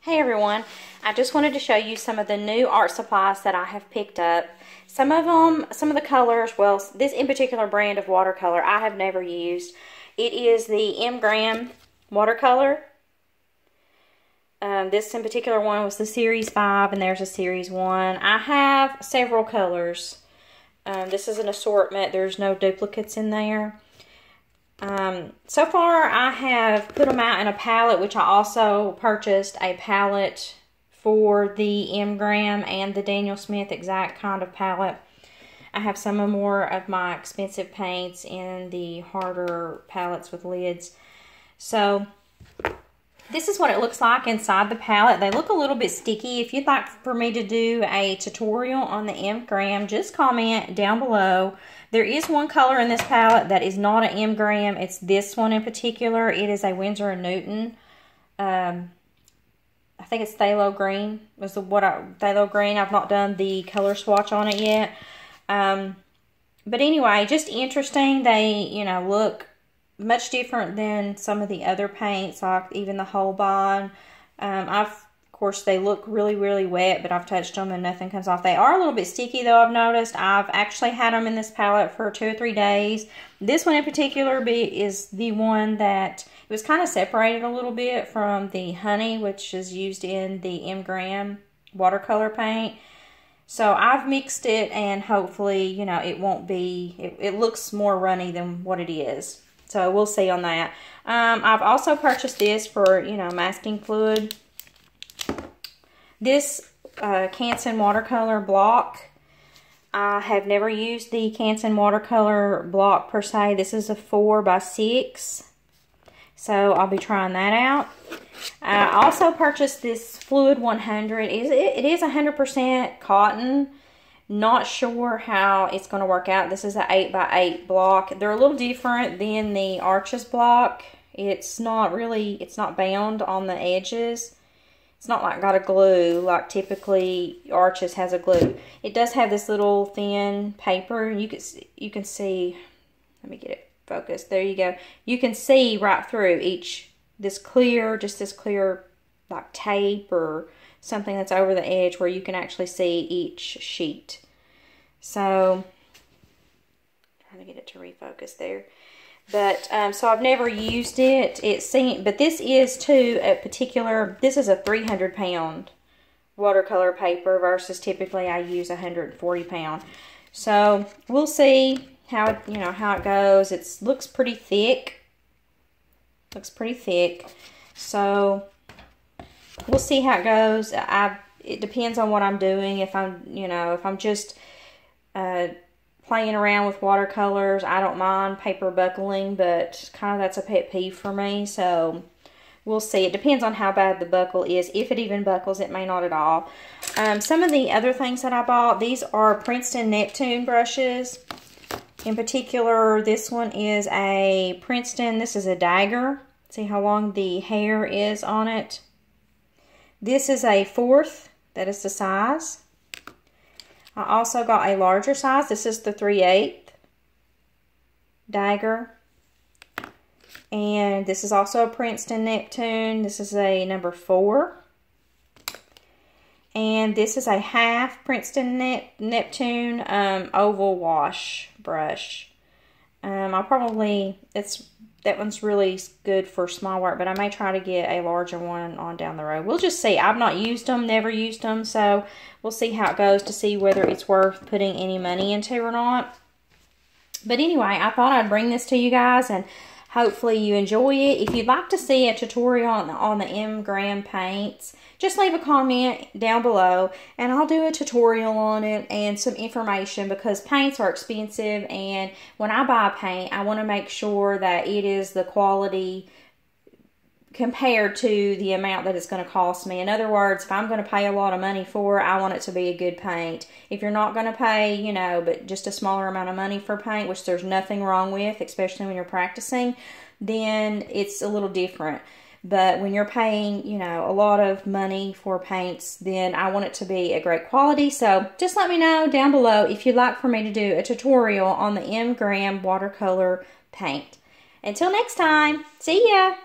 Hey everyone, I just wanted to show you some of the new art supplies that I have picked up. Some of the colors, well, this in particular brand of watercolor I have never used. It is the M. Graham watercolor. This in particular one was the Series 5 and there's a Series 1. I have several colors. This is an assortment. There's no duplicates in there. So far I have put them out in a palette, which I also purchased a palette for the M. Graham and the Daniel Smith exact kind of palette. I have some more of my expensive paints in the harder palettes with lids. So this is what it looks like inside the palette. They look a little bit sticky. If you'd like for me to do a tutorial on the M. Graham, just comment down below. There is one color in this palette that is not an M. Graham. It's this one in particular. It is a Winsor & Newton. I think it's Phthalo Green. Phthalo Green. I've not done the color swatch on it yet. But anyway, just interesting. They, look much different than some of the other paints, like even the Holbein. Of course, they look really, really wet, but I've touched them and nothing comes off. They are a little bit sticky, though, I've noticed. I've actually had them in this palette for 2 or 3 days. This one in particular is the one that it was kind of separated a little bit from the Honey, which is used in the M. Graham watercolor paint. So I've mixed it, and hopefully, it won't be, it looks more runny than what it is. So we'll see on that. I've also purchased this for, masking fluid. This Canson watercolor block, I have never used the Canson watercolor block per se. This is a 4x6, so I'll be trying that out. I also purchased this Fluid 100. It is 100% cotton. Not sure how it's going to work out. This is an 8x8 block. They're a little different than the Arches block. It's not bound on the edges. It's not like got a glue like typically Arches has a glue. It does have this little thin paper. You can see, let me get it focused. There you go. You can see right through this clear like tape or something that's over the edge where you can actually see each sheet. So, trying to get it to refocus there. But, so I've never used it. But this is too this is a 300-pound watercolor paper versus typically I use 140-pound. So we'll see how it goes. It looks pretty thick. So we'll see how it goes. It depends on what I'm doing. If I'm just playing around with watercolors, I don't mind paper buckling, but kind of that's a pet peeve for me. So we'll see. It depends on how bad the buckle is. If it even buckles, it may not at all. Some of the other things that I bought, these are Princeton Neptune brushes. In particular, this one is a Princeton. This is a dagger. See how long the hair is on it. This is a 4th. That is the size. I also got a larger size. This is the 3/8 dagger. And this is also a Princeton Neptune. This is a number 4. And this is a half Princeton Neptune oval wash brush. That one's really good for small work, but I may try to get a larger one on down the road. We'll just see. I've not used them, never used them, so we'll see how it goes to see whether it's worth putting any money into or not. But anyway, I thought I'd bring this to you guys, and hopefully you enjoy it. If you'd like to see a tutorial on the M. Graham paints, just leave a comment down below and I'll do a tutorial on it and some information, because paints are expensive, and when I buy a paint, I want to make sure that it is the quality compared to the amount that it's going to cost me. In other words, if I'm going to pay a lot of money for it, I want it to be a good paint. If you're not going to pay, but just a smaller amount of money for paint, which there's nothing wrong with, especially when you're practicing, then it's a little different. But when you're paying, a lot of money for paints, then I want it to be a great quality. So just let me know down below if you'd like for me to do a tutorial on the M. Graham watercolor paint. Until next time, see ya!